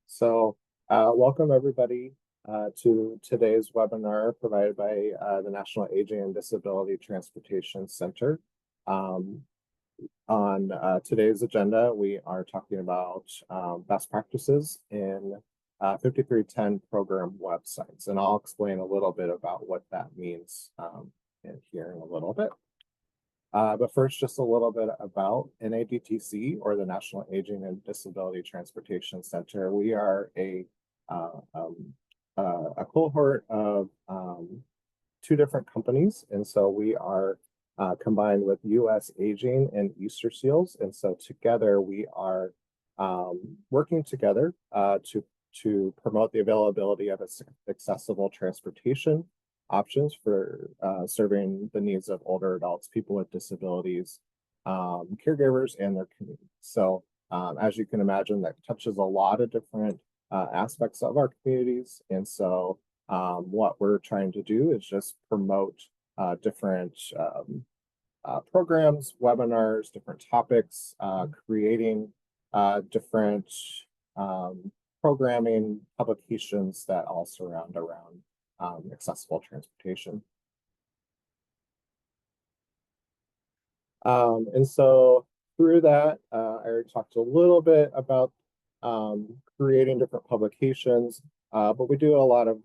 So, welcome everybody to today's webinar provided by the National Aging and Disability Transportation Center. On today's agenda, we are talking about best practices in 5310 program websites, and I'll explain a little bit about what that means here in a little bit. But first, just a little bit about NADTC, or the National Aging and Disability Transportation Center. We are a cohort of two different companies, and so we are combined with U.S. Aging and Easter Seals, and so together we are working together to promote the availability of accessible transportation options for serving the needs of older adults, people with disabilities, caregivers, and their community. So as you can imagine, that touches a lot of different aspects of our communities. And so what we're trying to do is just promote different programs, webinars, different topics, creating different programming publications that all surround around accessible transportation. And so through that, I already talked a little bit about creating different publications, but we do a lot of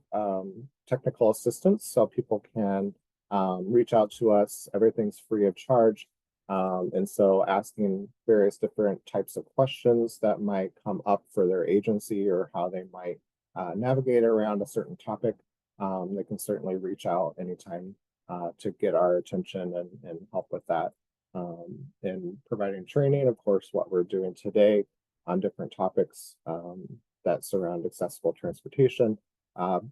technical assistance, so people can reach out to us. Everything's free of charge. And so asking various different types of questions that might come up for their agency or how they might navigate around a certain topic, they can certainly reach out anytime to get our attention and help with that. And providing training, of course, what we're doing today on different topics that surround accessible transportation. Our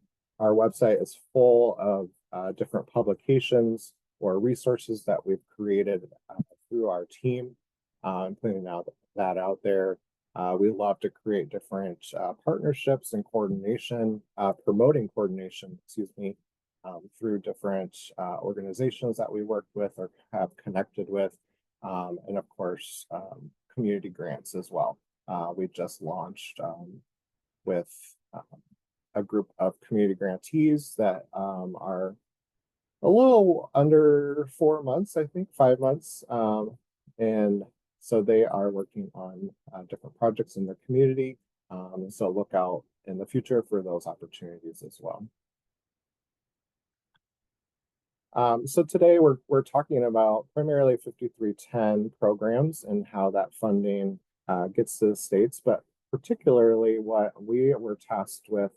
website is full of different publications or resources that we've created through our team, putting that out there. We love to create different partnerships and coordination, promoting coordination, excuse me, through different organizations that we work with or have connected with, and of course, community grants as well. We just launched with a group of community grantees that are a little under 4 months, I think 5 months. And so they are working on different projects in their community. So look out in the future for those opportunities as well. So today we're talking about primarily 5310 programs and how that funding gets to the states, but particularly what we were tasked with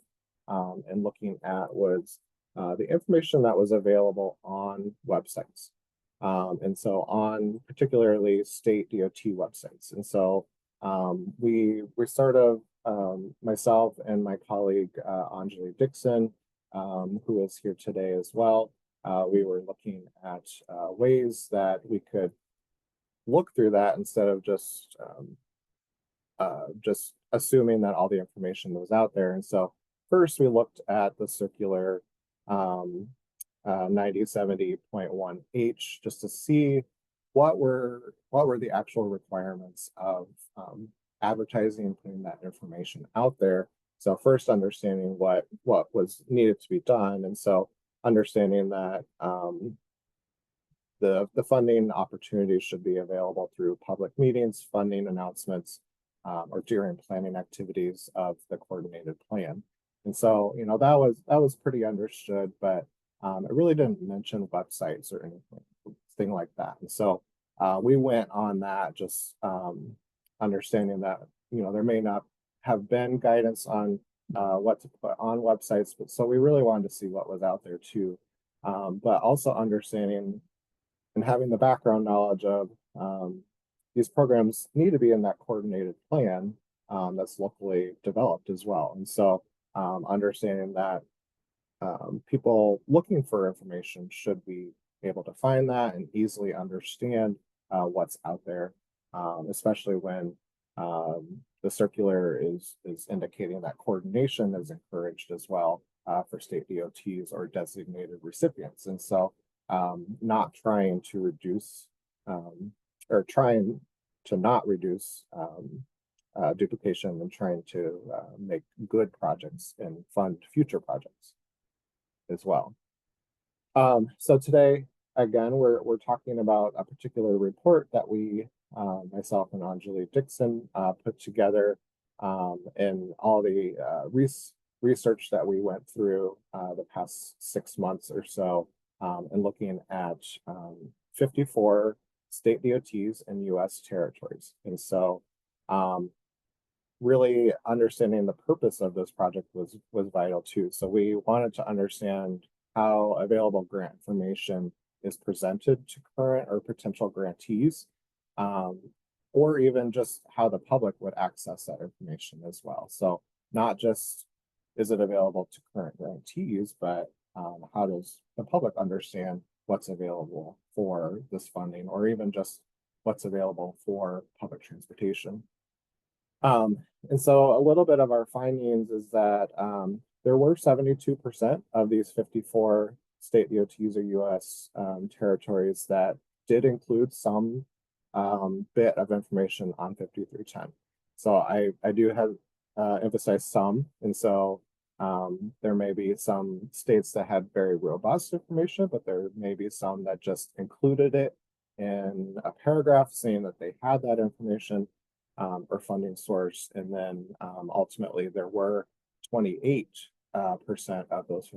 and looking at was the information that was available on websites. And so on particularly state DOT websites. And so we sort of, myself and my colleague, Anjali Dixon, who is here today as well, we were looking at ways that we could look through that instead of just assuming that all the information was out there. And so first we looked at the circular 9070.1H just to see what were the actual requirements of advertising and putting that information out there. So first understanding what was needed to be done, and so understanding that the funding opportunities should be available through public meetings, funding announcements, or during planning activities of the coordinated plan. And so, you know, that was pretty understood, but it really didn't mention websites or anything like that. And so we went on that, just understanding that, you know, there may not have been guidance on what to put on websites, but so we really wanted to see what was out there too. But also understanding and having the background knowledge of these programs need to be in that coordinated plan that's locally developed as well. And so understanding that people looking for information should be able to find that and easily understand what's out there, especially when the circular is indicating that coordination is encouraged as well for state DOTs or designated recipients. And so not trying to reduce or trying to not reduce duplication and trying to make good projects and fund future projects as well. So today, again, we're talking about a particular report that we, myself and Anjali Dixon, put together, and all the research that we went through the past 6 months or so, and looking at 54 state DOTs and U.S. territories. And so, really understanding the purpose of this project was vital too. So we wanted to understand how available grant information is presented to current or potential grantees, or even just how the public would access that information as well. So not just is it available to current grantees, but how does the public understand what's available for this funding, or even just what's available for public transportation. And so a little bit of our findings is that there were 72% of these 54 state DOTs or U.S. Territories that did include some bit of information on 5310. So I do have emphasized some, and so there may be some states that had very robust information, but there may be some that just included it in a paragraph saying that they had that information or funding source. And then ultimately there were 28% of those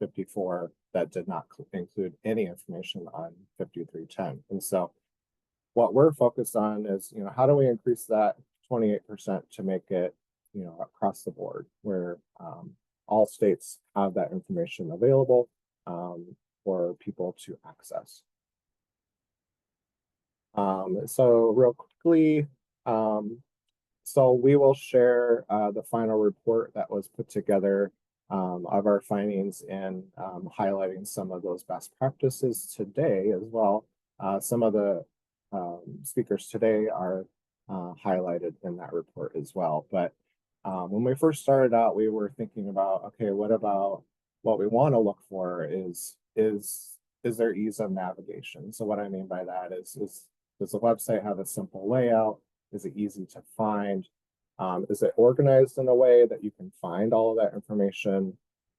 54 that did not include any information on 5310. And so what we're focused on is, how do we increase that 28% to make it, across the board, where all states have that information available for people to access. So real quickly, so we will share the final report that was put together of our findings, and highlighting some of those best practices today as well. Some of the speakers today are highlighted in that report as well. But when we first started out, we were thinking about, okay, what we want to look for is there ease of navigation? So what I mean by that is does the website have a simple layout? Is it easy to find? Is it organized in a way that you can find all of that information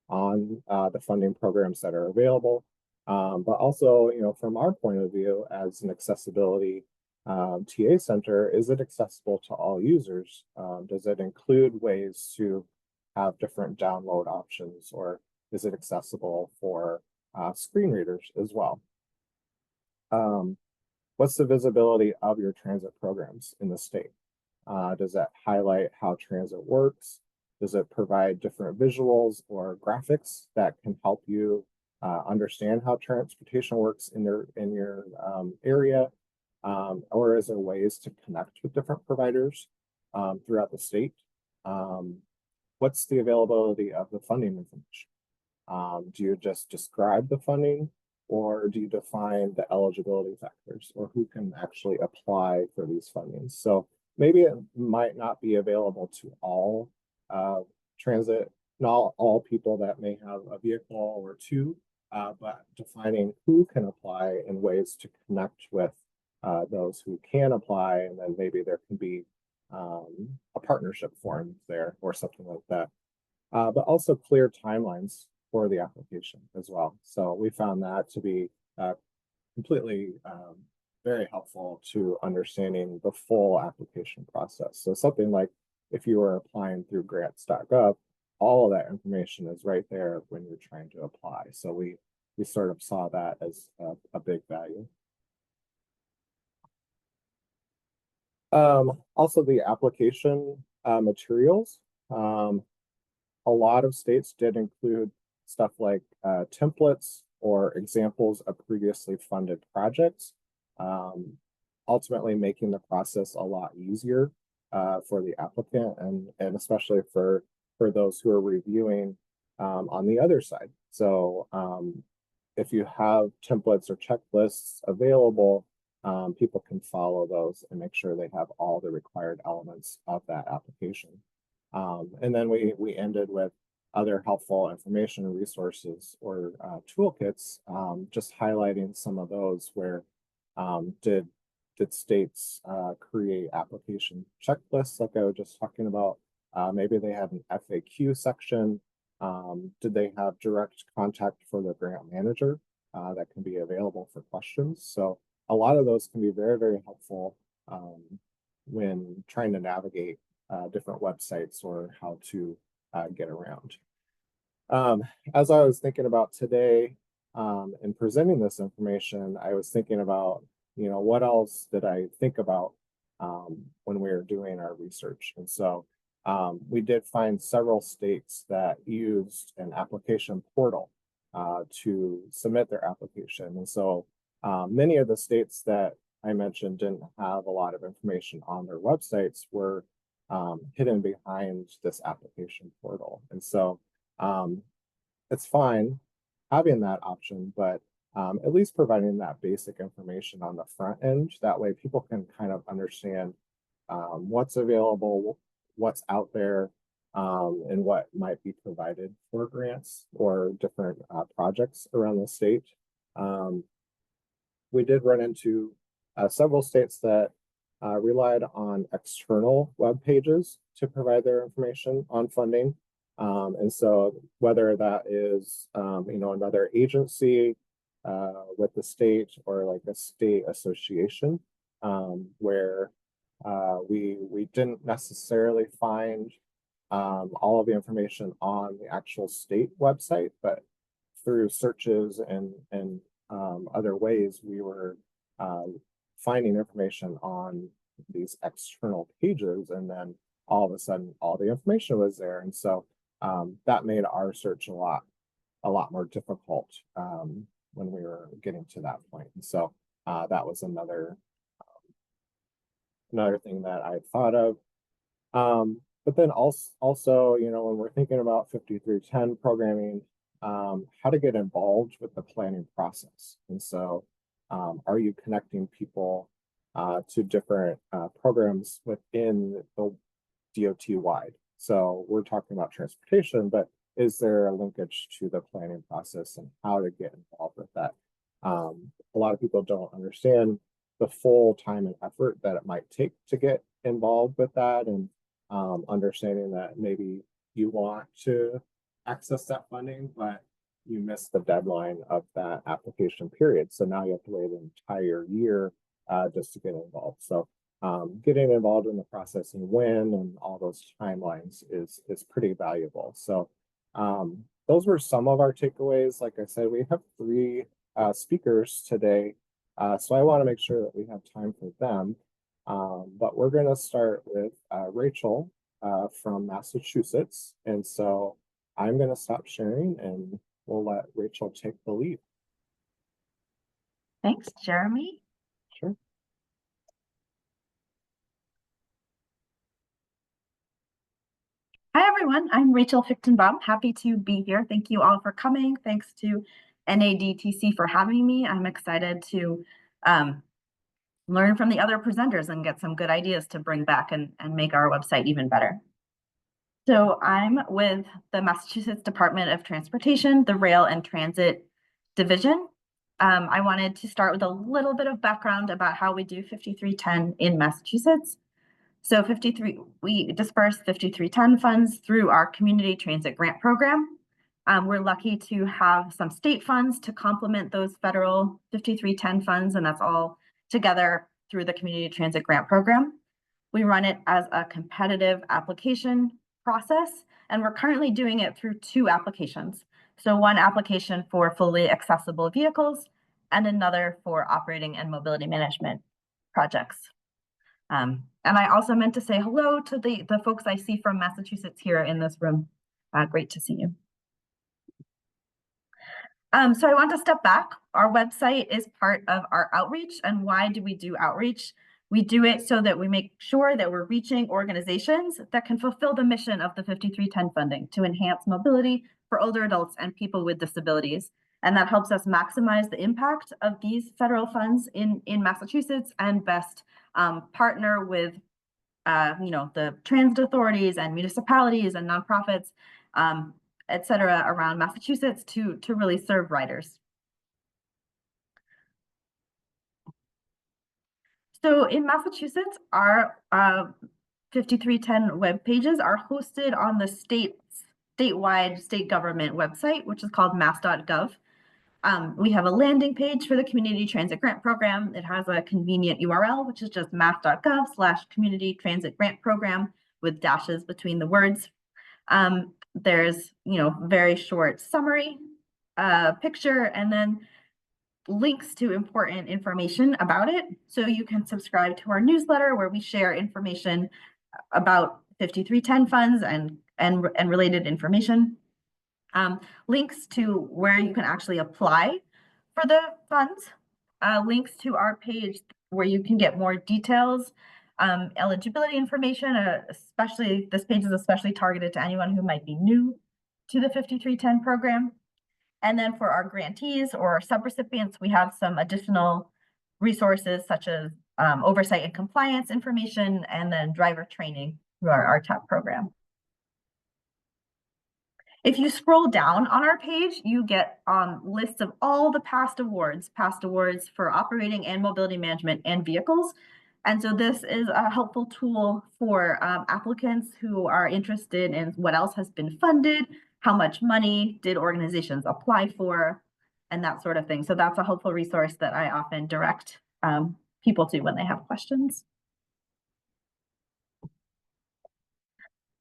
on the funding programs that are available? But also, from our point of view as an accessibility TA center, is it accessible to all users? Does it include ways to have different download options, or is it accessible for screen readers as well? What's the visibility of your transit programs in the state? Does that highlight how transit works? Does it provide different visuals or graphics that can help you understand how transportation works in your area? Or is there ways to connect with different providers throughout the state? What's the availability of the funding information? Do you just describe the funding, or do you define the eligibility factors, or who can actually apply for these fundings? So maybe it might not be available to all transit, not all people that may have a vehicle or two, but defining who can apply and ways to connect with those who can apply, and then maybe there can be a partnership formed there or something like that. But also clear timelines for the application as well. So we found that to be completely very helpful to understanding the full application process. So something like if you were applying through grants.gov, all of that information is right there when you're trying to apply. So we sort of saw that as a big value. Also the application materials. A lot of states did include stuff like templates or examples of previously funded projects, ultimately making the process a lot easier for the applicant, and especially for those who are reviewing on the other side. So if you have templates or checklists available, people can follow those and make sure they have all the required elements of that application. And then we ended with other helpful information and resources or toolkits, just highlighting some of those where did did states create application checklists like I was just talking about? Maybe they had an FAQ section. Did they have direct contact for the grant manager that can be available for questions? So a lot of those can be very, very helpful when trying to navigate different websites or how to get around. As I was thinking about today and presenting this information, I was thinking about, what else did I think about when we were doing our research? And so we did find several states that used an application portal to submit their application. And so many of the states that I mentioned didn't have a lot of information on their websites were hidden behind this application portal. And so it's fine having that option, but at least providing that basic information on the front end. That way people can kind of understand what's available, what's out there, and what might be provided for grants or different projects around the state. We did run into several states that relied on external web pages to provide their information on funding. And so whether that is, another agency with the state or like a state association where we didn't necessarily find all of the information on the actual state website, but through searches and other ways, we were finding information on these external pages, and then all of a sudden, all the information was there, and so that made our search a lot more difficult when we were getting to that point. And so that was another thing that I thought of. But then also, when we're thinking about 5310 programming, how to get involved with the planning process. And so are you connecting people to different programs within the DOT wide? So we're talking about transportation, but is there a linkage to the planning process and how to get involved with that? A lot of people don't understand the full time and effort that it might take to get involved with that, and understanding that maybe you want to access that funding, but you missed the deadline of that application period. So now you have to wait an entire year just to get involved. So getting involved in the process and when and all those timelines is pretty valuable. So those were some of our takeaways. Like I said, we have 3 speakers today, so I want to make sure that we have time for them. But we're going to start with Rachel from Massachusetts. And so I'm going to stop sharing and we'll let Rachel take the lead. Thanks, Jeremy. Sure. Hi, everyone. I'm Rachel Fichtenbaum. Happy to be here. Thank you all for coming. Thanks to NADTC for having me. I'm excited to learn from the other presenters and get some good ideas to bring back and make our website even better. So I'm with the Massachusetts Department of Transportation, the Rail and Transit Division. I wanted to start with a little bit of background about how we do 5310 in Massachusetts. So we disperse 5310 funds through our Community Transit Grant Program. We're lucky to have some state funds to complement those federal 5310 funds, and that's all together through the Community Transit Grant Program. We run it as a competitive application process, and we're currently doing it through 2 applications. So one application for fully accessible vehicles and another for operating and mobility management projects. And I also meant to say hello to the folks I see from Massachusetts here in this room. Great to see you. So I want to step back. Our website is part of our outreach. And why do we do outreach? We do it so that we make sure that we're reaching organizations that can fulfill the mission of the 5310 funding to enhance mobility for older adults and people with disabilities. And that helps us maximize the impact of these federal funds in Massachusetts and best partner with the transit authorities and municipalities and nonprofits, et cetera, around Massachusetts to really serve riders. So in Massachusetts, our 5310 web pages are hosted on the statewide state government website, which is called mass.gov. We have a landing page for the Community Transit Grant Program. It has a convenient URL, which is just mass.gov/community transit grant program with dashes between the words. There's, very short summary, picture, and then links to important information about it. So you can subscribe to our newsletter where we share information about 5310 funds and related information. Links to where you can actually apply for the funds, links to our page where you can get more details, eligibility information, especially this page is especially targeted to anyone who might be new to the 5310 program. And then for our grantees or subrecipients, we have some additional resources such as oversight and compliance information, and then driver training through our RTAP program. If you scroll down on our page, you get lists of all the past awards for operating and mobility management and vehicles. And so this is a helpful tool for applicants who are interested in what else has been funded, how much money did organizations apply for, and that sort of thing. So that's a helpful resource that I often direct people to when they have questions.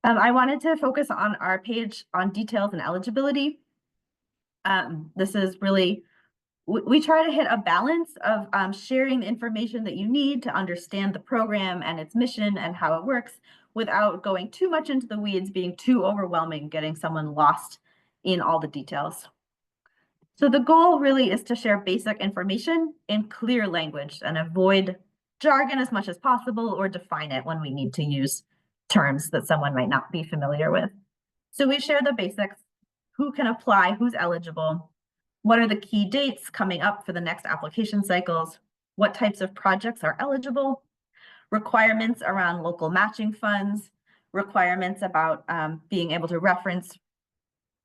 I wanted to focus on our page on details and eligibility. This is really, we try to hit a balance of sharing the information that you need to understand the program and its mission and how it works without going too much into the weeds, being too overwhelming, getting someone lost in all the details. So the goal really is to share basic information in clear language and avoid jargon as much as possible or define it when we need to use terms that someone might not be familiar with. So we share the basics: who can apply, who's eligible, what are the key dates coming up for the next application cycles, what types of projects are eligible, requirements around local matching funds, requirements about being able to reference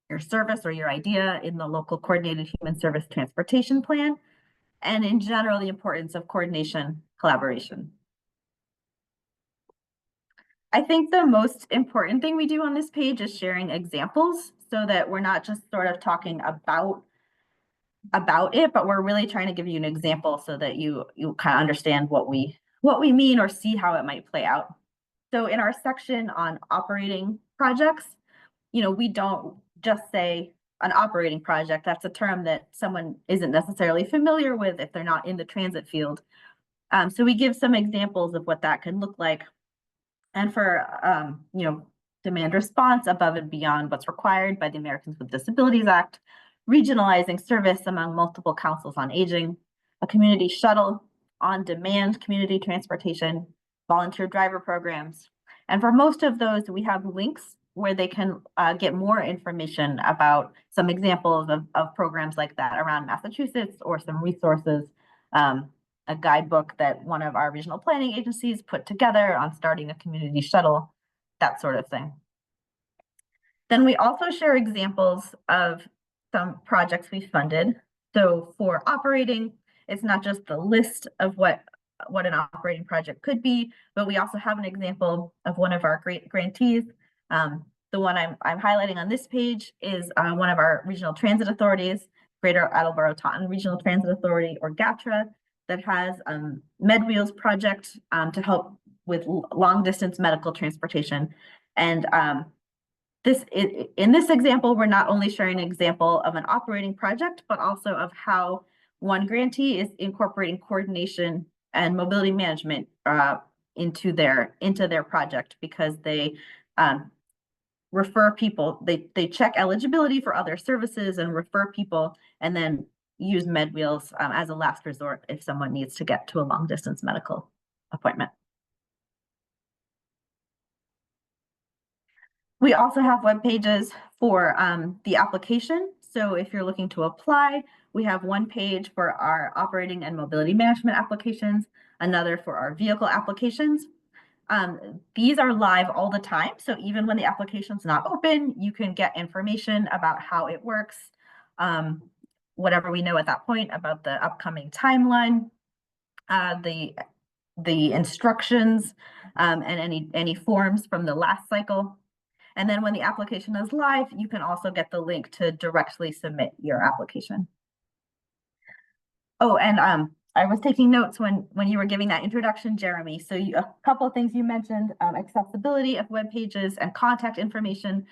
your service or your idea in the local coordinated human service transportation plan, and in general, the importance of coordination, collaboration. I think the most important thing we do on this page is sharing examples so that we're not just sort of talking about it, but we're really trying to give you an example so that you kind of understand what we mean or see how it might play out. So in our section on operating projects, we don't just say an operating project. That's a term that someone isn't necessarily familiar with if they're not in the transit field. So we give some examples of what that can look like. And for, demand response above and beyond what's required by the Americans with Disabilities Act, regionalizing service among multiple councils on aging, a community shuttle, on-demand community transportation, volunteer driver programs. And for most of those, we have links where they can get more information about some examples of programs like that around Massachusetts, or some resources, a guidebook that one of our regional planning agencies put together on starting a community shuttle, that sort of thing. Then we also share examples of some projects we funded. So for operating, it's not just the list of what an operating project could be, but we also have an example of one of our great grantees. The one I'm highlighting on this page is one of our regional transit authorities, Greater Attleboro Taunton Regional Transit Authority, or GATRA, that has MedWheels project to help with long distance medical transportation. And in this example, we're not only sharing an example of an operating project, but also of how one grantee is incorporating coordination and mobility management into their project, because they refer people, they check eligibility for other services and refer people, and then use MedWheels as a last resort if someone needs to get to a long distance medical appointment. We also have web pages for the application. So if you're looking to apply, we have one page for our operating and mobility management applications, another for our vehicle applications. These are live all the time. So even when the application's not open, you can get information about how it works, whatever we know at that point about the upcoming timeline. The the instructions and any forms from the last cycle. And then when the application is live, you can also get the link to directly submit your application. Oh, and I was taking notes when you were giving that introduction, Jeremy. So a couple of things you mentioned, accessibility of web pages and contact information.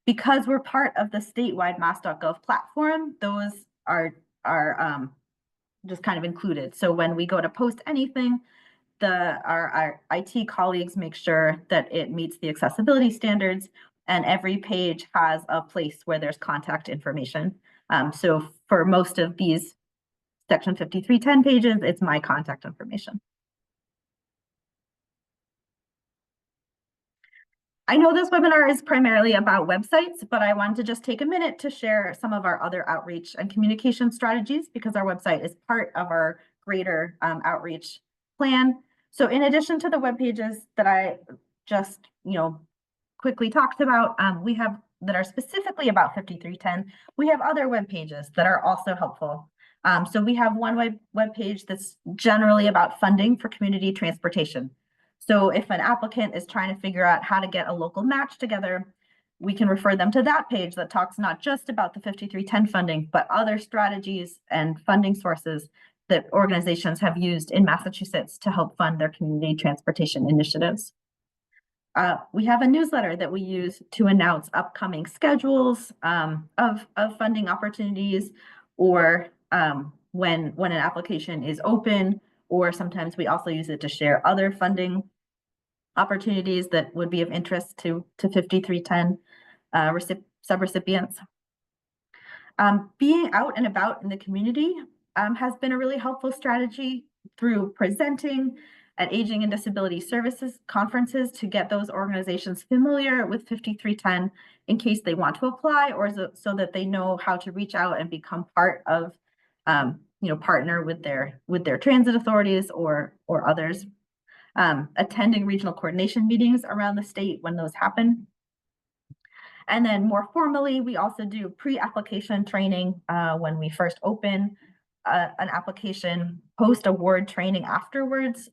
Because we're part of the statewide mass.gov platform, those are just kind of included. So when we go to post anything, our IT colleagues make sure that it meets the accessibility standards, and every page has a place where there's contact information. So for most of these Section 5310 pages, it's my contact information. I know this webinar is primarily about websites, but I wanted to just take a minute to share some of our other outreach and communication strategies, because our website is part of our greater outreach plan. So in addition to the web pages that I just quickly talked about, we have that are specifically about 5310. We have other web pages that are also helpful. So we have one web page that's generally about funding for community transportation. So if an applicant is trying to figure out how to get a local match together, we can refer them to that page that talks not just about the 5310 funding, but other strategies and funding sources that organizations have used in Massachusetts to help fund their community transportation initiatives. We have a newsletter that we use to announce upcoming schedules of funding opportunities, or when an application is open, or sometimes we also use it to share other funding opportunities that would be of interest to 5310 subrecipients. Being out and about in the community has been a really helpful strategy through presenting at Aging and Disability Services conferences to get those organizations familiar with 5310 in case they want to apply, or so that they know how to reach out and become part of, partner with their transit authorities or others. Attending regional coordination meetings around the state when those happen. And then more formally, we also do pre-application training when we first open an application, post-award training afterwards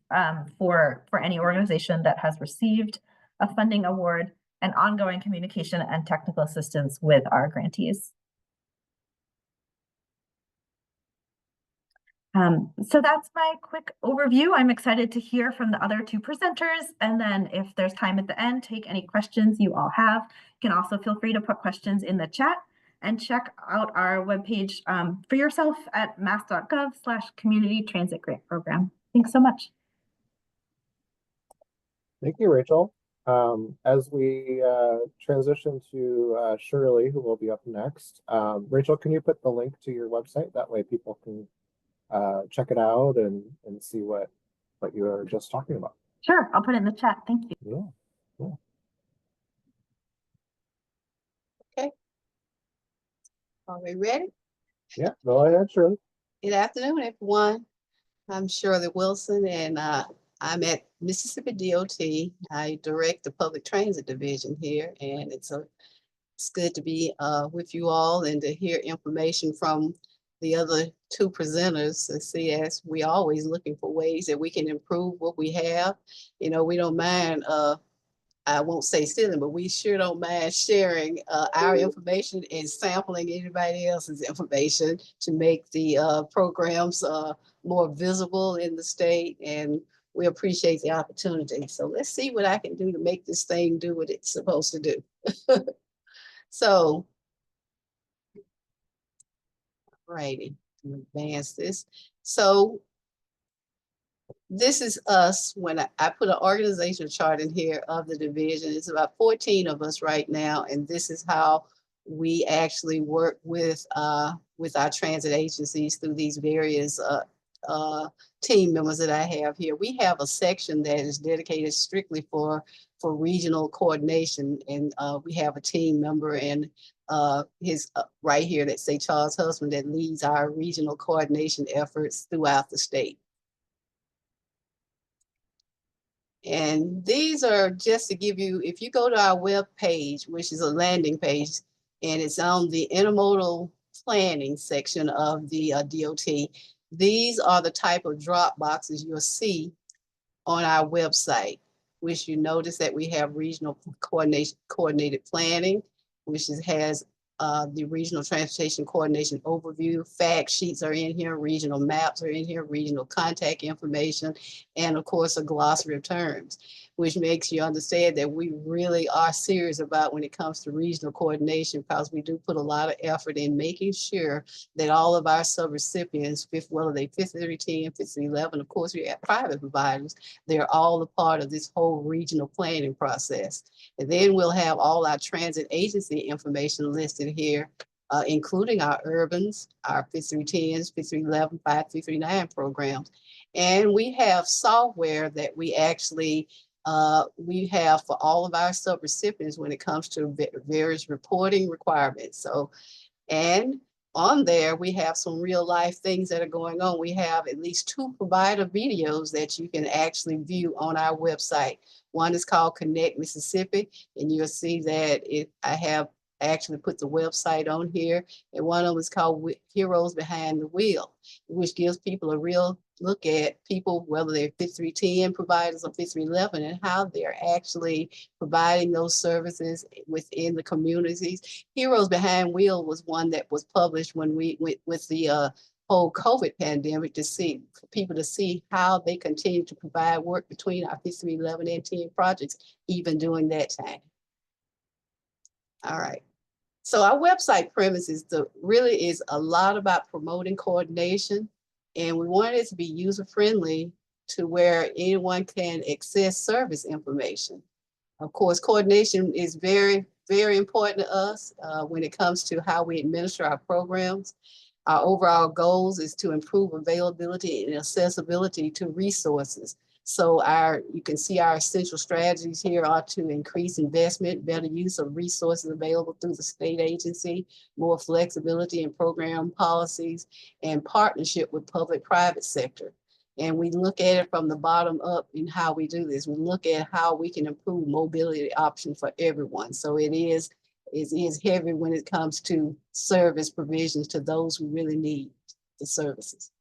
for any organization that has received a funding award, and ongoing communication and technical assistance with our grantees. So that's my quick overview. I'm excited to hear from the other two presenters, and then if there's time at the end, take any questions you all have. You can also feel free to put questions in the chat, and check out our webpage for yourself at mass.gov/community transit grant program. Thanks so much. Thank you, Rachel. As we transition to Shirley, who will be up next, Rachel, can you put the link to your website? That way people can check it out and see what you were just talking about. Sure, I'll put it in the chat. Thank you. Yeah, cool. Okay. Are we ready? Yeah, go ahead, Shirley. Good afternoon, everyone. I'm Shirley Wilson, and I'm at Mississippi DOT. I direct the public transit division here, and it's good to be with you all and to hear information from the other two presenters to see, as we always looking for ways that we can improve what we have. We don't mind, I won't say stealing, but we sure don't mind sharing our information and sampling anybody else's information to make the programs more visible in the state. And we appreciate the opportunity. So let's see what I can do to make this thing do what it's supposed to do. So, righty, advance this. So this is us. When I put an organizational chart in here of the division, it's about 14 of us right now. And this is how we actually work with our transit agencies through these various team members that I have here. We have a section that is dedicated strictly for regional coordination. And we have a team member, and his right here that say Charles Husband, that leads our regional coordination efforts throughout the state. And these are just to give you, if you go to our web page, which is a landing page, and it's on the intermodal planning section of the DOT, these are the type of drop boxes you'll see on our website, which you notice that we have regional coordinated planning, which has the regional transportation coordination overview. Fact sheets are in here, regional maps are in here, regional contact information, and of course a glossary of terms, which makes you understand that we really are serious about when it comes to regional coordination, because we do put a lot of effort in making sure that all of our subrecipients, whether they 5310, 5311, of course we have private providers, they're all a part of this whole regional planning process. And then we'll have all our transit agency information listed here, including our urbans, our 5310s, 5311, 5339 programs. And we have software that we actually we have for all of our subrecipients when it comes to various reporting requirements. So, and on there, we have some real life things that are going on. We have at least 2 provider videos that you can actually view on our website. One is called Connect Mississippi, and you'll see that I have actually put the website on here. And one of them is called Heroes Behind the Wheel, which gives people a real look at people, whether they're 5310 providers or 5311, and how they're actually providing those services within the communities. Heroes Behind Wheel was one that was published when we went with the whole COVID pandemic, to see, for people to see how they continue to provide work between our 5311 and 10 projects, even during that time. All right. So our website premise really is a lot about promoting coordination, and we want it to be user-friendly to where anyone can access service information. Of course, coordination is very, very important to us when it comes to how we administer our programs. Our overall goals is to improve availability and accessibility to resources. So you can see our essential strategies here are to increase investment, better use of resources available through the state agency, more flexibility in program policies, and partnership with public-private sector. And we look at it from the bottom up in how we do this. We look at how we can improve mobility options for everyone. So it is heavy when it comes to service provisions to those who really need the services.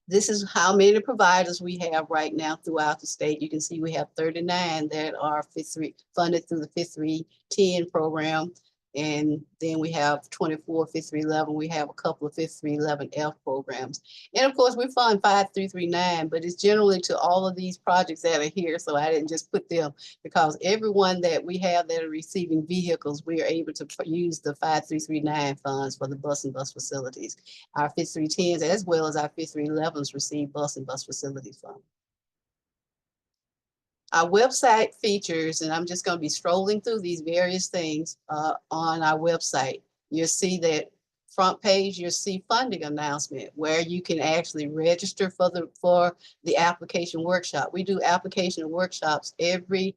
This is how many providers we have right now throughout the state. You can see we have 39 that are funded through the 5310 program. And then we have 24 5311. We have a couple of 5311F programs. And of course, we fund 5339, but it's generally to all of these projects that are here. So I didn't just put them, because everyone that we have that are receiving vehicles, we are able to use the 5339 funds for the bus and bus facilities. Our 5310s as well as our 5311s receive bus and bus facilities fund. Our website features, and I'm just going to be strolling through these various things on our website. You'll see that front page, you'll see funding announcement where you can actually register for the application workshop. We do application workshops every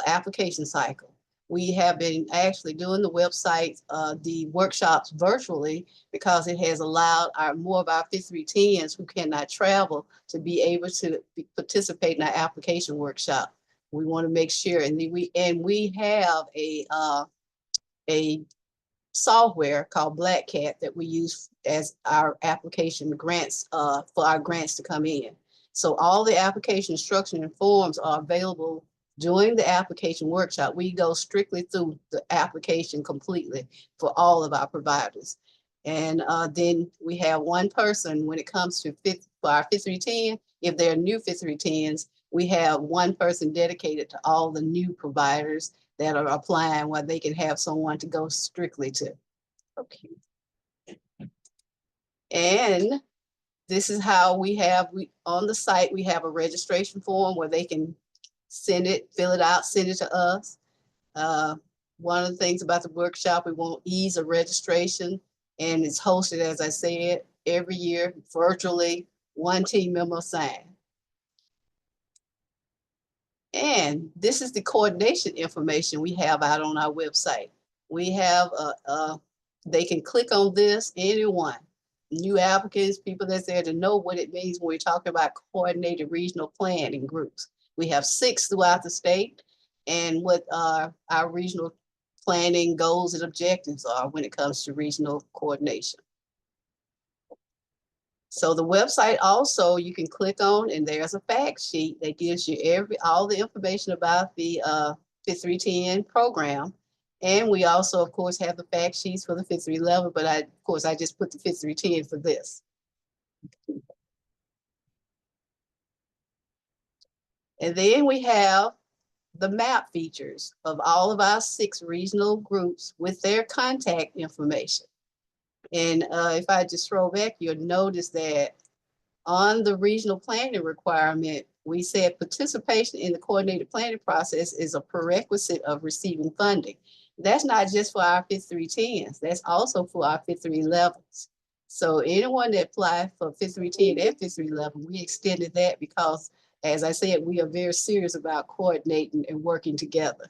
application cycle. We have been actually doing the website, the workshops virtually, because it has allowed more of our 5310s who cannot travel to be able to participate in our application workshop. We want to make sure, and we have a software called Black Cat that we use as our application grants for our grants to come in. So all the application instruction and forms are available during the application workshop. We go strictly through the application completely for all of our providers. And then we have one person when it comes to for our 5310, if they're new 5310s, we have one person dedicated to all the new providers that are applying, where they can have someone to go strictly to. Okay. And this is how on the site, we have a registration form where they can fill it out, send it to us. One of the things about the workshop, we want ease of registration, and it's hosted, as I said, every year virtually, one team member assigned. And this is the coordination information we have out on our website. We have, they can click on this, anyone, new applicants, people that's there to know what it means when we're talking about coordinated regional planning groups. We have 6 throughout the state, and what our regional planning goals and objectives are when it comes to regional coordination. So the website also you can click on, and there's a fact sheet that gives you all the information about the 5310 program. And we also, of course, have the fact sheets for the 5311, but of course, I just put the 5310 for this. And then we have the map features of all of our 6 regional groups with their contact information. And if I just scroll back, you'll notice that on the regional planning requirement, we said participation in the coordinated planning process is a prerequisite of receiving funding. That's not just for our 5310s, that's also for our 5311s. So anyone that applied for 5310 and 5311, we extended that because, as I said, we are very serious about coordinating and working together.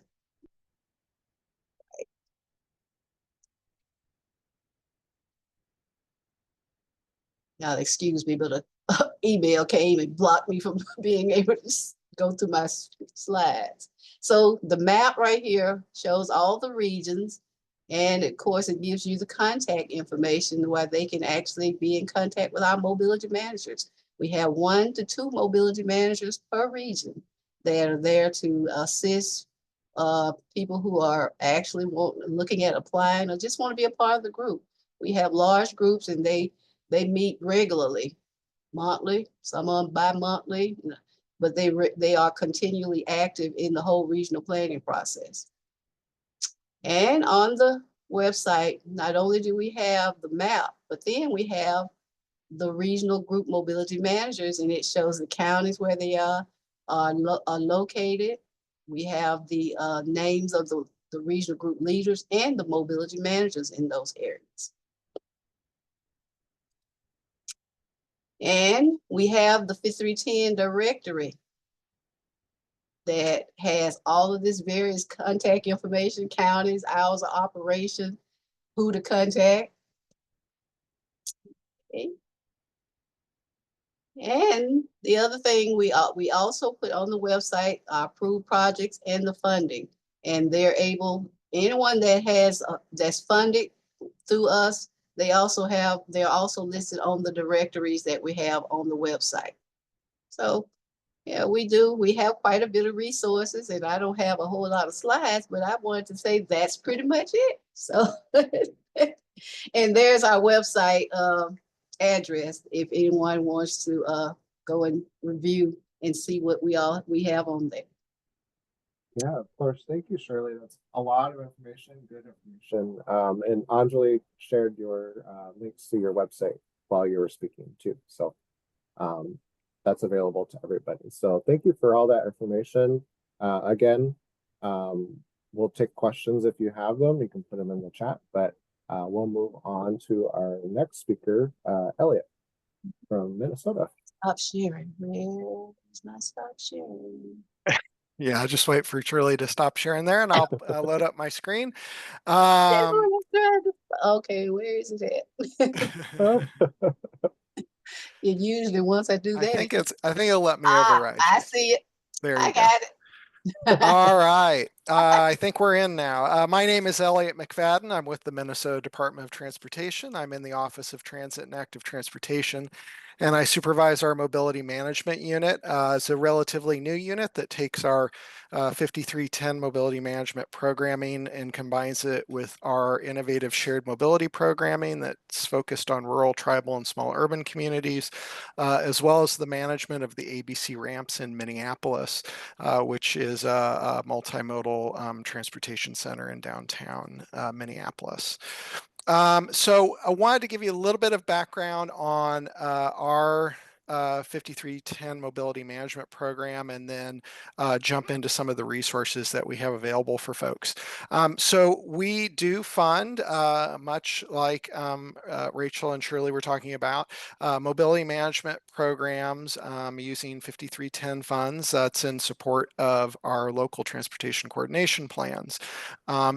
Now, excuse me, but an email came and blocked me from being able to go through my slides. So the map right here shows all the regions. And of course, it gives you the contact information where they can actually be in contact with our mobility managers. We have 1 to 2 mobility managers per region that are there to assist people who are actually looking at applying or just want to be a part of the group. We have large groups, and they meet regularly, monthly, some of them bi-monthly, but they are continually active in the whole regional planning process. And on the website, not only do we have the map, but then we have the regional group mobility managers, and it shows the counties where they are located. We have the names of the regional group leaders and the mobility managers in those areas. And we have the 5310 directory that has all of this various contact information, counties, hours of operation, who to contact. Okay. And the other thing we also put on the website approved projects and the funding. And they're able, anyone that has that's funded through us, they're also listed on the directories that we have on the website. So yeah, we have quite a bit of resources, and I don't have a whole lot of slides, but I wanted to say that's pretty much it. So and there's our website address if anyone wants to go and review and see what we have on there. Yeah, of course. Thank you, Shirley. That's a lot of information, good information. And Anjali shared your links to your website while you were speaking too. So that's available to everybody. So thank you for all that information. Again, we'll take questions if you have them. You can put them in the chat, but we'll move on to our next speaker, Elliot from Minnesota. Stop sharing, man. It's not stop sharing. Yeah, I'll just wait for Shirley to stop sharing there, and I'll load up my screen. Okay, where is it at? Usually once I do that, I think it'll let me override. I see it. There I you go. got it. All right. I think we're in now. My name is Elliot McFadden. I'm with the Minnesota Department of Transportation. I'm in the Office of Transit and Active Transportation, and I supervise our mobility management unit. It's a relatively new unit that takes our 5310 mobility management programming and combines it with our innovative shared mobility programming that's focused on rural, tribal, and small urban communities, as well as the management of the ABC ramps in Minneapolis, which is a multimodal transportation center in downtown Minneapolis. So I wanted to give you a little bit of background on our 5310 mobility management program, and then jump into some of the resources that we have available for folks. So we do fund, much like Rachel and Shirley were talking about, mobility management programs using 5310 funds. That's in support of our local transportation coordination plans.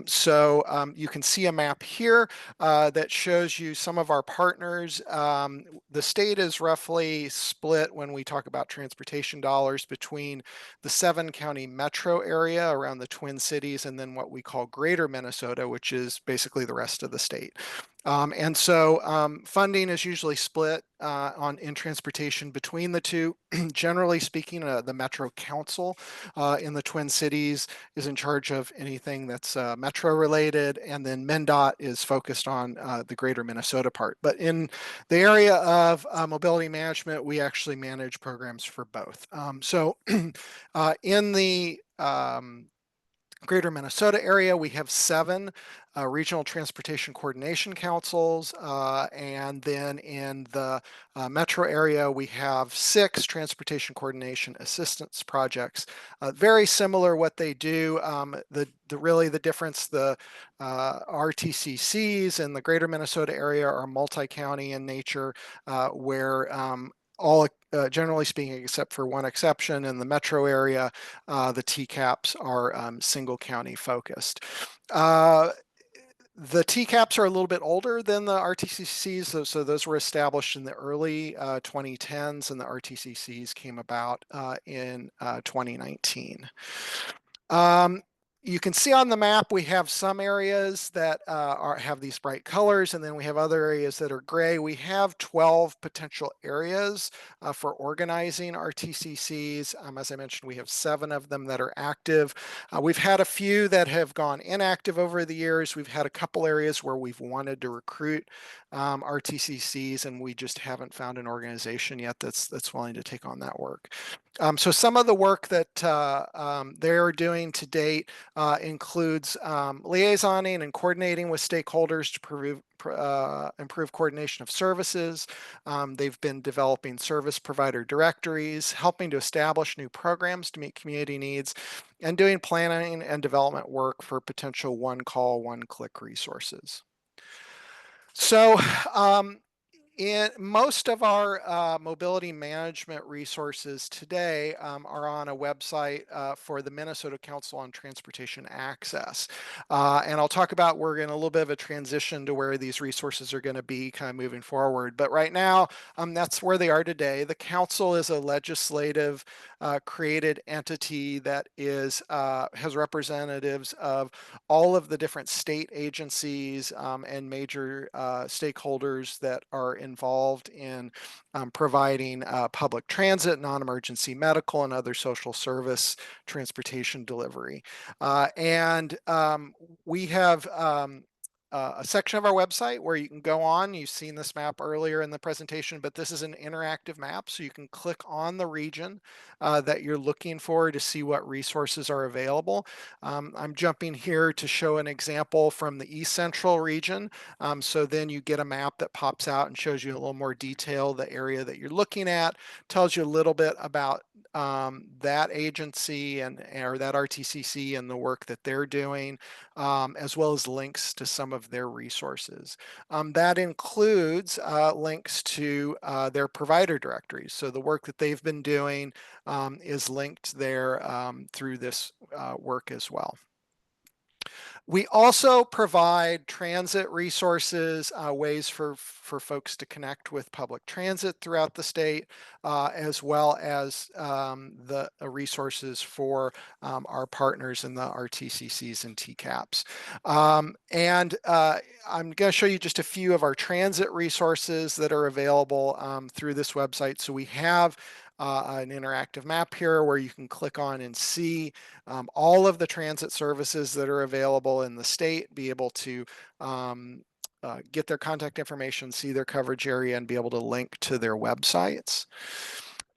So you can see a map here that shows you some of our partners. The state is roughly split when we talk about transportation dollars between the 7-county metro area around the Twin Cities and then what we call Greater Minnesota, which is basically the rest of the state. And so funding is usually split in transportation between the two. Generally speaking, the Metro Council in the Twin Cities is in charge of anything that's metro related, and then MnDOT is focused on the greater Minnesota part. But in the area of mobility management, we actually manage programs for both. So in the greater Minnesota area, we have 7 regional transportation coordination councils. And then in the metro area, we have 6 transportation coordination assistance projects. Very similar what they do. Really the difference, the RTCCs in the greater Minnesota area are multi-county in nature, where all generally speaking, except for one exception in the metro area, the TCAPs are single county focused. The TCAPs are a little bit older than the RTCCs, so those were established in the early 2010s, and the RTCCs came about in 2019. You can see on the map, we have some areas that have these bright colors, and then we have other areas that are gray. We have 12 potential areas for organizing our TCCs. As I mentioned, we have 7 of them that are active. We've had a few that have gone inactive over the years. We've had a couple areas where we've wanted to recruit our TCCs, and we just haven't found an organization yet that's willing to take on that work. So some of the work that they're doing to date includes liaisoning and coordinating with stakeholders to improve coordination of services. They've been developing service provider directories, helping to establish new programs to meet community needs, and doing planning and development work for potential one-call, one-click resources. So in most of our mobility management resources today are on a website for the Minnesota Council on Transportation Access. And I'll talk about, we're in a little bit of a transition to where these resources are going to be kind of moving forward. But right now, that's where they are today. The council is a legislative created entity that has representatives of all of the different state agencies and major stakeholders that are involved in providing public transit, non-emergency medical, and other social service transportation delivery. And we have a section of our website where you can go on. You've seen this map earlier in the presentation, but this is an interactive map, so you can click on the region that you're looking for to see what resources are available. I'm jumping here to show an example from the East Central region. So then you get a map that pops out and shows you a little more detail, the area that you're looking at, tells you a little bit about that agency or that RTCC and the work that they're doing, as well as links to some of their resources. That includes links to their provider directories. So the work that they've been doing is linked there through this work as well. We also provide transit resources, ways for folks to connect with public transit throughout the state, as well as the resources for our partners in the RTCCs and TCAPs. And I'm going to show you just a few of our transit resources that are available through this website. So we have an interactive map here where you can click on and see all of the transit services that are available in the state, be able to get their contact information, see their coverage area, and be able to link to their websites.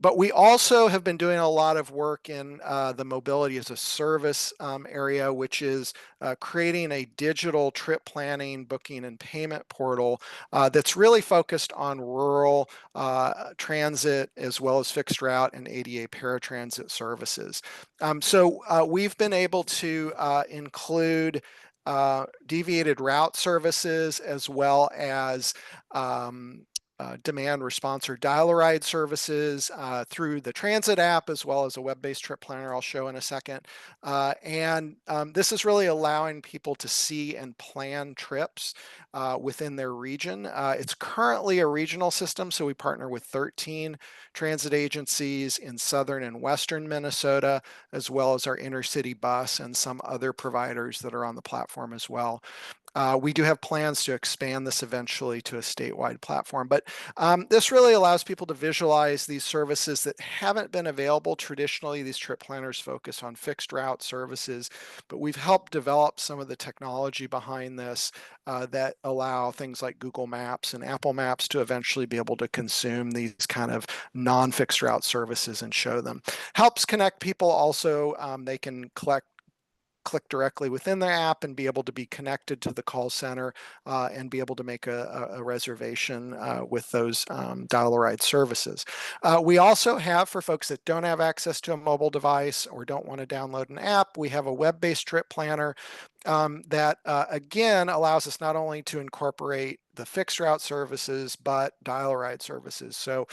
But we also have been doing a lot of work in the mobility as a service area, which is creating a digital trip planning, booking, and payment portal that's really focused on rural transit, as well as fixed route and ADA paratransit services. So we've been able to include deviated route services, as well as demand response or dial-a-ride services through the transit app, as well as a web-based trip planner I'll show in a second. And this is really allowing people to see and plan trips within their region. It's currently a regional system, so we partner with 13 transit agencies in southern and western Minnesota, as well as our intercity bus and some other providers that are on the platform as well. We do have plans to expand this eventually to a statewide platform, but this really allows people to visualize these services that haven't been available traditionally. These trip planners focus on fixed route services, but we've helped develop some of the technology behind this that allow things like Google Maps and Apple Maps to eventually be able to consume these kind of non-fixed route services and show them. Helps connect people also. They can click directly within the app and be able to be connected to the call center and be able to make a reservation with those dial-a-ride services. We also have, for folks that don't have access to a mobile device or don't want to download an app, we have a web-based trip planner that again allows us not only to incorporate the fixed route services, but dial-a-ride services. So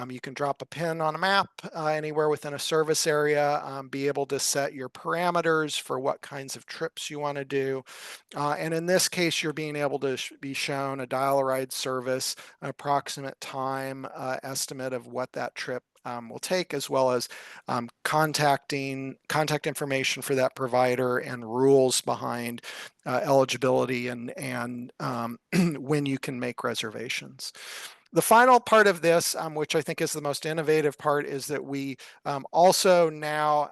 you can drop a pin on a map anywhere within a service area, be able to set your parameters for what kinds of trips you want to do. And in this case, you're being able to be shown a dial-a-ride service, an approximate time estimate of what that trip will take, as well as contact information for that provider and rules behind eligibility and when you can make reservations. The final part of this, which I think is the most innovative part, is that we also now,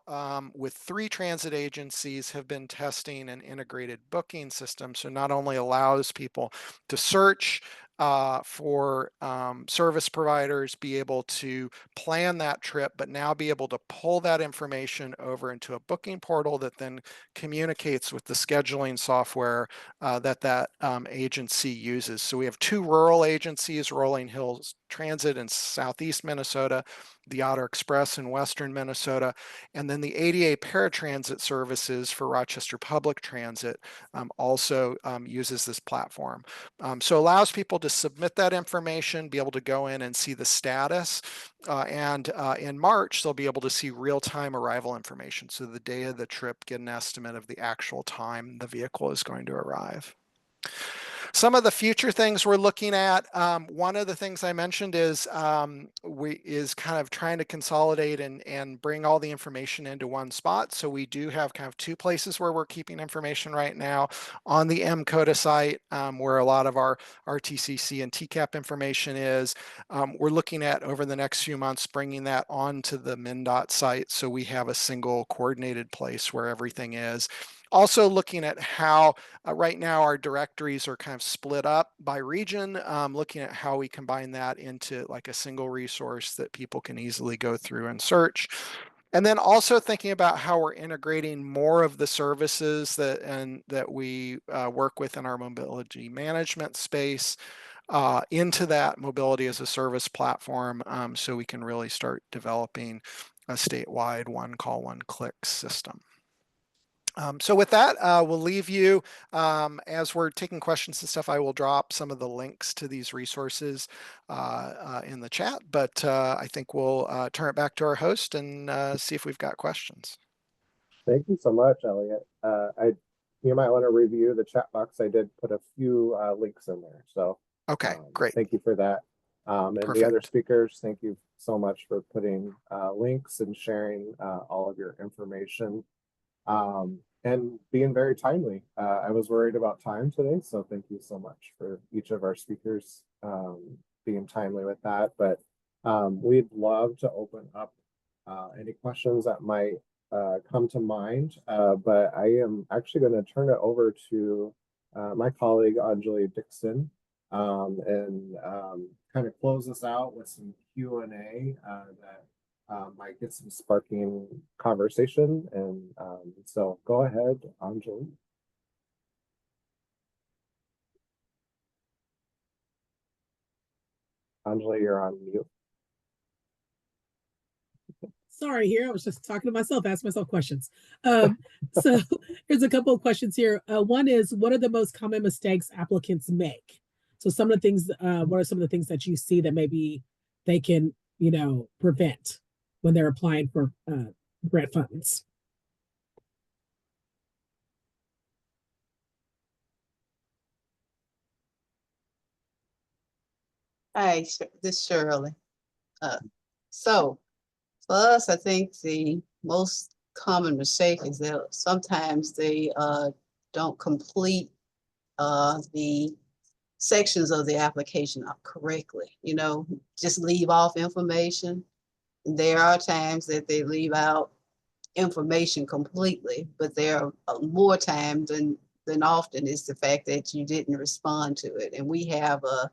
with 3 transit agencies, have been testing an integrated booking system. So not only allows people to search for service providers, be able to plan that trip, but now be able to pull that information over into a booking portal that then communicates with the scheduling software that agency uses. So we have 2 rural agencies, Rolling Hills Transit in southeast Minnesota, the Otter Express in western Minnesota, and then the ADA paratransit services for Rochester Public Transit also uses this platform. So allows people to submit that information, be able to go in and see the status, and in March, they'll be able to see real-time arrival information. So the day of the trip, get an estimate of the actual time the vehicle is going to arrive. Some of the future things we're looking at, one of the things I mentioned is kind of trying to consolidate and bring all the information into one spot. So we do have kind of 2 places where we're keeping information right now. On the MCOTA site, where a lot of our RTCC and TCAP information is. We're looking at, over the next few months, bringing that onto the MnDOT site so we have a single coordinated place where everything is. Also looking at how right now our directories are kind of split up by region, looking at how we combine that into like a single resource that people can easily go through and search. And then also thinking about how we're integrating more of the services that we work with in our mobility management space into that mobility as a service platform, so we can really start developing a statewide one call, one click system. So with that, we'll leave you, as we're taking questions and stuff, I will drop some of the links to these resources in the chat, but I think we'll turn it back to our host and see if we've got questions. Thank you so much, Elliot. You might want to review the chat box. I did put a few links in there. So okay, great. Thank you for that. And Perfect. The other speakers, thank you so much for putting links and sharing all of your information. And being very timely. I was worried about time today, so thank you so much for each of our speakers being timely with that. But we'd love to open up any questions that might come to mind. But I am actually going to turn it over to my colleague, Anjali Dixon, and kind of close this out with some Q&A that might get some sparking conversation. And so go ahead, Anjali. Anjali, you're on mute. Sorry, here I was just talking to myself, asking myself questions. So here's a couple of questions here. One is, what are the most common mistakes applicants make? So some of the things, what are some of the things that you see that maybe they can, prevent when they're applying for grant funds? Hi, this is Shirley. So for us, I think the most common mistake is that sometimes they don't complete the sections of the application up correctly. You know, just leave off information. There are times that they leave out information completely, but there are more times than often is the fact that you didn't respond to it. And we have a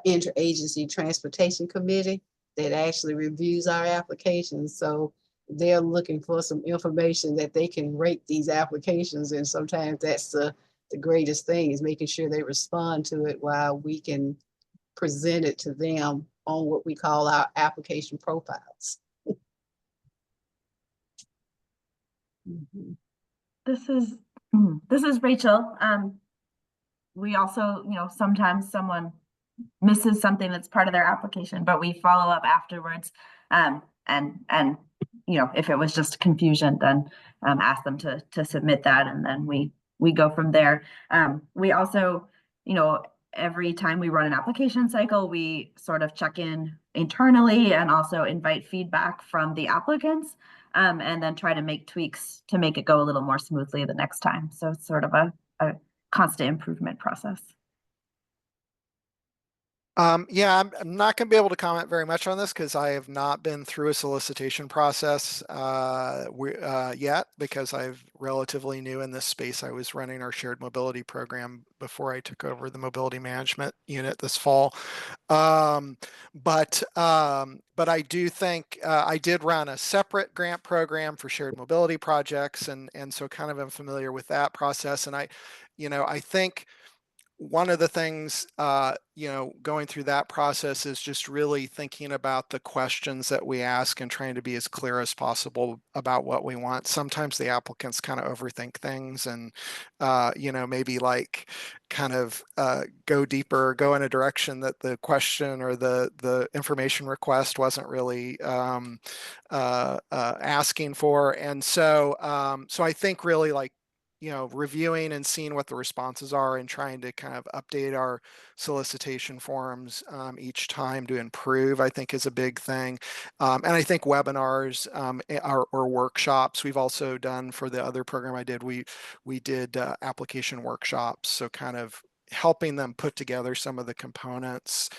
interagency transportation committee that actually reviews our applications. So they're looking for some information that they can rate these applications. And sometimes that's the greatest thing, is making sure they respond to it while we can present it to them on what we call our application profiles. Mhm. This is Rachel. We also, sometimes someone misses something that's part of their application, but we follow up afterwards. And if it was just confusion, then ask them to submit that, and then we go from there. We also, every time we run an application cycle, we sort of check in internally and also invite feedback from the applicants, and then try to make tweaks to make it go a little more smoothly the next time. So it's sort of a constant improvement process. Yeah, I'm not going to be able to comment very much on this because I have not been through a solicitation process yet, because I'm relatively new in this space. I was running our shared mobility program before I took over the mobility management unit this fall. But I do think I did run a separate grant program for shared mobility projects, and so kind of am familiar with that process. And I think one of the things, going through that process is just really thinking about the questions that we ask and trying to be as clear as possible about what we want. Sometimes the applicants kind of overthink things and, maybe like kind of go deeper, go in a direction that the question or the information request wasn't really asking for. And so I think really like, reviewing and seeing what the responses are and trying to kind of update our solicitation forms each time to improve, I think is a big thing. And I think webinars or workshops we've also done for the other program I did. We did application workshops. So kind of helping them put together some of the components,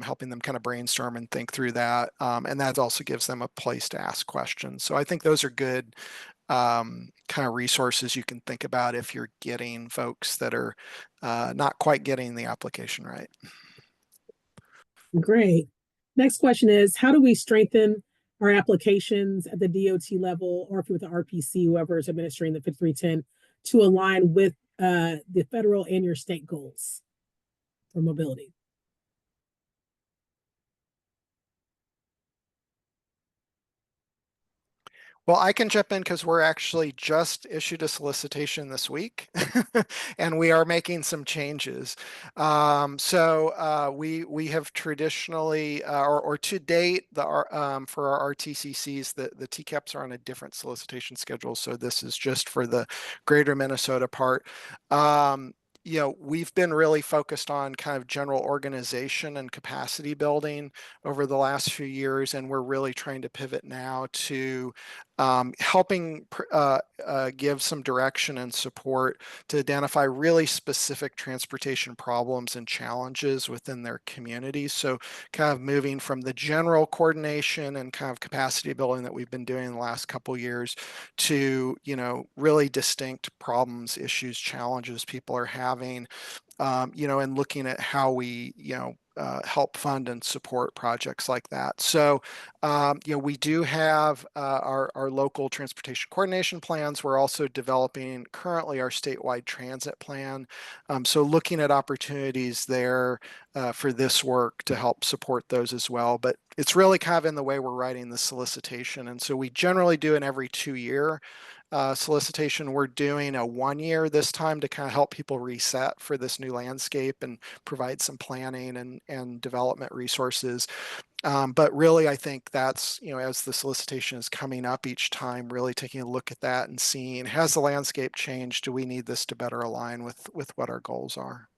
helping them kind of brainstorm and think through that. And that also gives them a place to ask questions. So I think those are good kind of resources you can think about if you're getting folks that are not quite getting the application right. Great. Next question is, how do we strengthen our applications at the DOT level, or if you're with the RPC, whoever is administering the 5310, to align with the federal and your state goals for mobility? Well, I can jump in because we're actually just issued a solicitation this week and we are making some changes. So we have traditionally, or to date, for our RTCCs, the TCAPs are on a different solicitation schedule. So this is just for the greater Minnesota part. We've been really focused on kind of general organization and capacity building over the last few years, and we're really trying to pivot now to helping give some direction and support to identify really specific transportation problems and challenges within their communities. So kind of moving from the general coordination and kind of capacity building that we've been doing in the last couple of years to, really distinct problems, issues, challenges people are having, and looking at how we, help fund and support projects like that. So, we do have our local transportation coordination plans. We're also developing currently our statewide transit plan. So looking at opportunities there for this work to help support those as well. But it's really kind of in the way we're writing the solicitation. And so we generally do an every 2-year solicitation. We're doing a 1 year this time to kind of help people reset for this new landscape and provide some planning and development resources. But really, I think that's, as the solicitation is coming up each time, really taking a look at that and seeing, has the landscape changed? Do we need this to better align with what our goals are?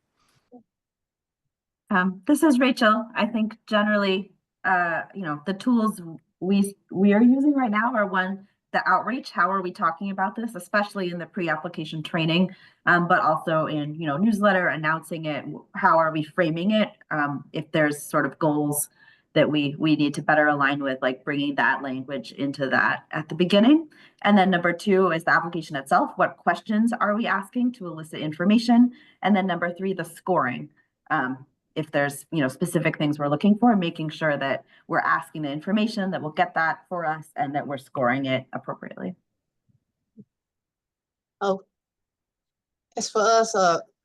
This is Rachel. I think generally, the tools we are using right now are one the outreach. How are we talking about this, especially in the pre-application training, but also in, you know, newsletter, announcing it. How are we framing it? If there's sort of goals that we need to better align with, like bringing that language into that at the beginning. And then number 2 is the application itself. What questions are we asking to elicit information? And then number 3, the scoring. If there's, you know, specific things we're looking for, making sure that we're asking the information that will get that for us and that we're scoring it appropriately. Oh, as for us,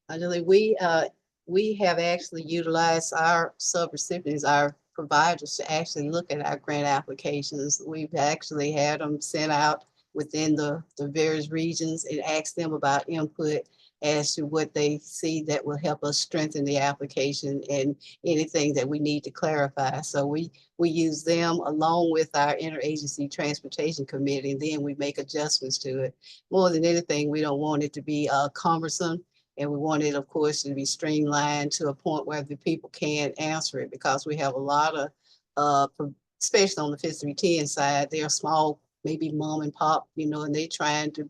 Anjali, we have actually utilized our subrecipients, our providers, to actually look at our grant applications. We've actually had them sent out within the various regions and asked them about input as to what they see that will help us strengthen the application and anything that we need to clarify. So we use them along with our interagency transportation committee, and then we make adjustments to it. More than anything, we don't want it to be cumbersome, and we want it, of course, to be streamlined to a point where the people can answer it, because we have a lot of, especially on the 5310 side, they're small, maybe mom and pop, you know, and they're trying to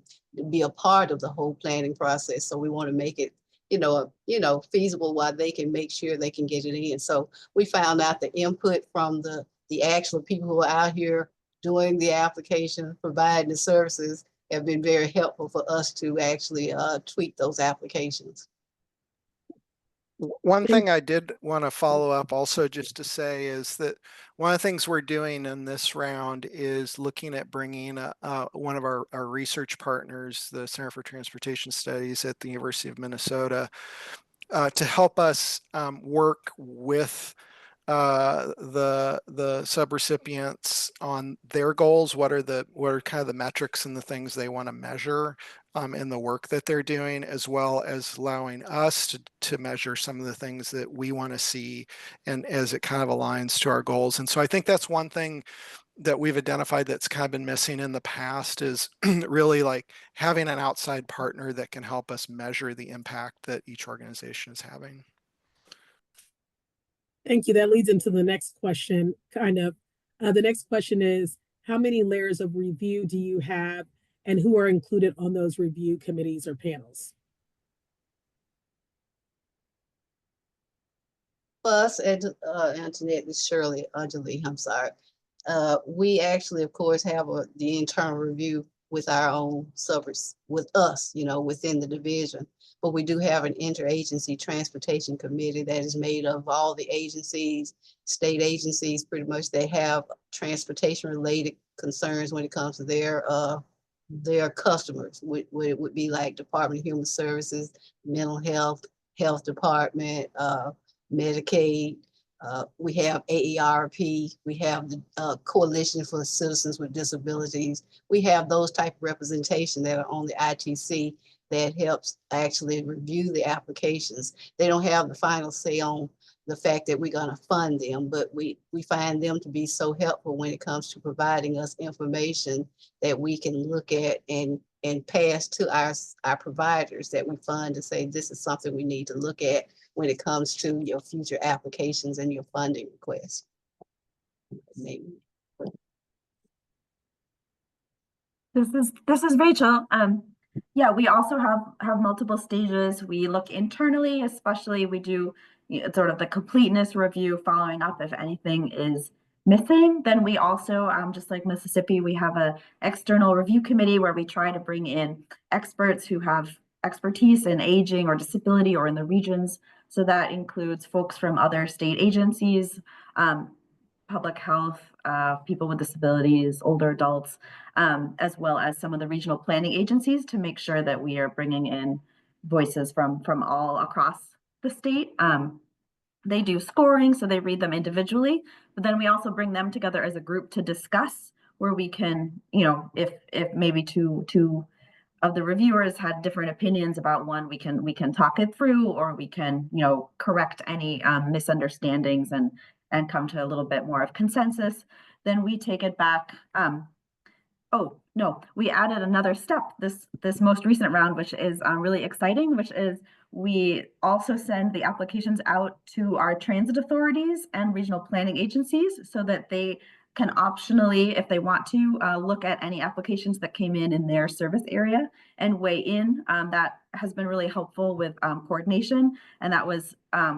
be a part of the whole planning process. So we want to make it, feasible while they can make sure they can get it in. So we found out the input from the actual people who are out here doing the application, providing the services, have been very helpful for us to actually tweak those applications. One thing I did want to follow up also just to say is that one of the things we're doing in this round is looking at bringing one of our research partners, the Center for Transportation Studies at the University of Minnesota, to help us work with the subrecipients on their goals. What are kind of the metrics and the things they want to measure in the work that they're doing, as well as allowing us to measure some of the things that we want to see, and as it kind of aligns to our goals. And so I think that's one thing that we've identified that's kind of been missing in the past, is really like having an outside partner that can help us measure the impact that each organization is having. Thank you. That leads into the next question, kind of. The next question is, how many layers of review do you have, and who are included on those review committees or panels? Us, and Antoinette, and Shirley, Anjali, I'm sorry. We actually, of course, have the internal review with our own subs, with us, within the division. But we do have an interagency transportation committee that is made of all the agencies, state agencies, pretty much. They have transportation related concerns when it comes to their customers. It would be like Department of Human Services, mental health, health department, Medicaid. We have AARP, we have the Coalition for Citizens with Disabilities. We have those type of representation that are on the ITC that helps actually review the applications. They don't have the final say on the fact that we're gonna fund them, but we find them to be so helpful when it comes to providing us information that we can look at and pass to our providers that we fund, to say, this is something we need to look at when it comes to your future applications and your funding requests. This is Rachel. Yeah, we also have multiple stages. We look internally, especially we do sort of the completeness review, following up if anything is missing. Then we also, just like Mississippi, we have a external review committee where we try to bring in experts who have expertise in aging or disability or in the regions. So that includes folks from other state agencies, public health, people with disabilities, older adults, as well as some of the regional planning agencies, to make sure that we are bringing in voices from all across the state. They do scoring, so they read them individually, but then we also bring them together as a group to discuss, where we can, if maybe two of the reviewers had different opinions about one, we can talk it through, or we can, correct any misunderstandings and come to a little bit more of consensus. Then we take it back. Oh no, we added another step this most recent round, which is really exciting, which is we also send the applications out to our transit authorities and regional planning agencies, so that they can optionally, if they want to, look at any applications that came in their service area and weigh in. That has been really helpful with coordination, and that was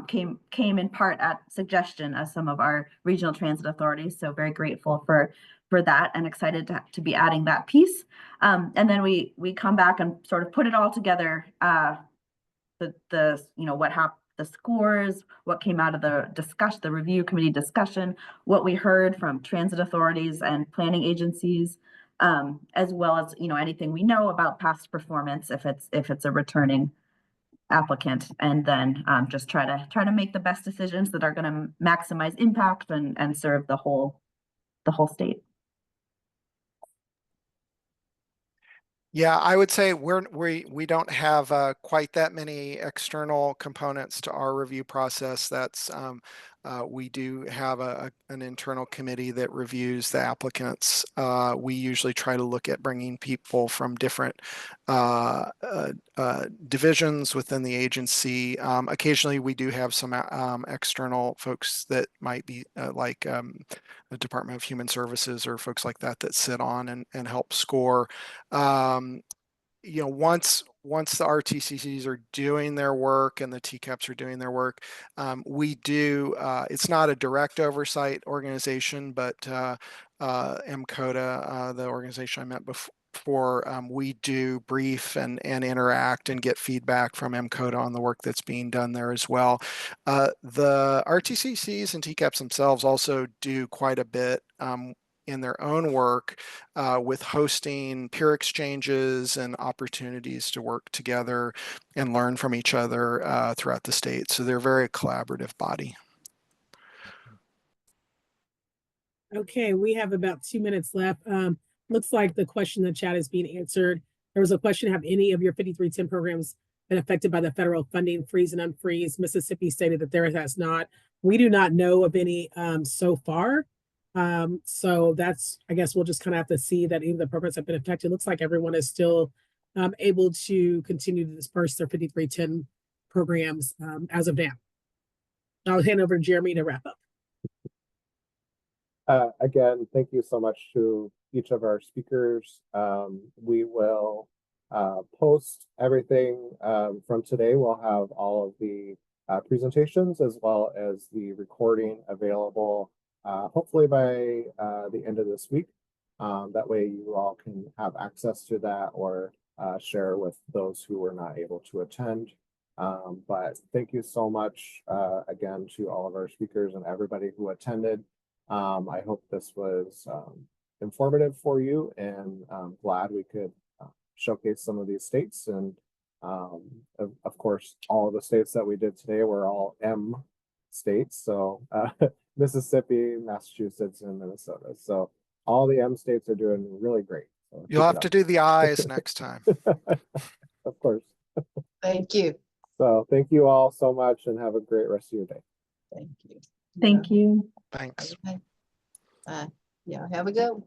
came in part at suggestion of some of our regional transit authorities. So very grateful for that, and excited to be adding that piece. And then we come back and sort of put it all together. The what happened, the scores, what came out of the review committee discussion, what we heard from transit authorities and planning agencies, as well as anything we know about past performance if it's a returning applicant, and then just try to make the best decisions that are going to maximize impact and serve the whole state. Yeah, I would say we don't have quite that many external components to our review process. That's we do have an internal committee that reviews the applicants. We usually try to look at bringing people from different divisions within the agency. Occasionally, we do have some external folks that might be like the Department of Human Services or folks like that sit on and help score. Once the RTCCs are doing their work and the TCAPs are doing their work, we do, it's not a direct oversight organization, but MCODA, the organization I met before, we do brief and interact and get feedback from MCODA on the work that's being done there as well. The RTCCs and TCAPs themselves also do quite a bit in their own work with hosting peer exchanges and opportunities to work together and learn from each other throughout the state. So they're a very collaborative body. Okay, we have about 2 minutes left. Looks like the question in the chat is being answered. There was a question: have any of your 5310 programs been affected by the federal funding freeze and unfreeze? Mississippi stated that there has not. We do not know of any so far. So that's, I guess we'll just kind of have to see that even the programs have been affected. It looks like everyone is still able to continue to disperse their 5310 programs as of now. I'll hand over to Jeremy to wrap up. Again, thank you so much to each of our speakers. We will post everything from today. We'll have all of the presentations as well as the recording available hopefully by the end of this week. That way you all can have access to that or share with those who were not able to attend. But thank you so much again to all of our speakers and everybody who attended. I hope this was informative for you, and I'm glad we could showcase some of these states. And of course, all of the states that we did today were all M states. So Mississippi, Massachusetts, and Minnesota. So all the M states are doing really great. So you'll have to do the I's next time. Of course. Thank you. So thank you all so much, and have a great rest of your day. Thank you. Thank you. Thanks. Okay. Yeah, have a good one.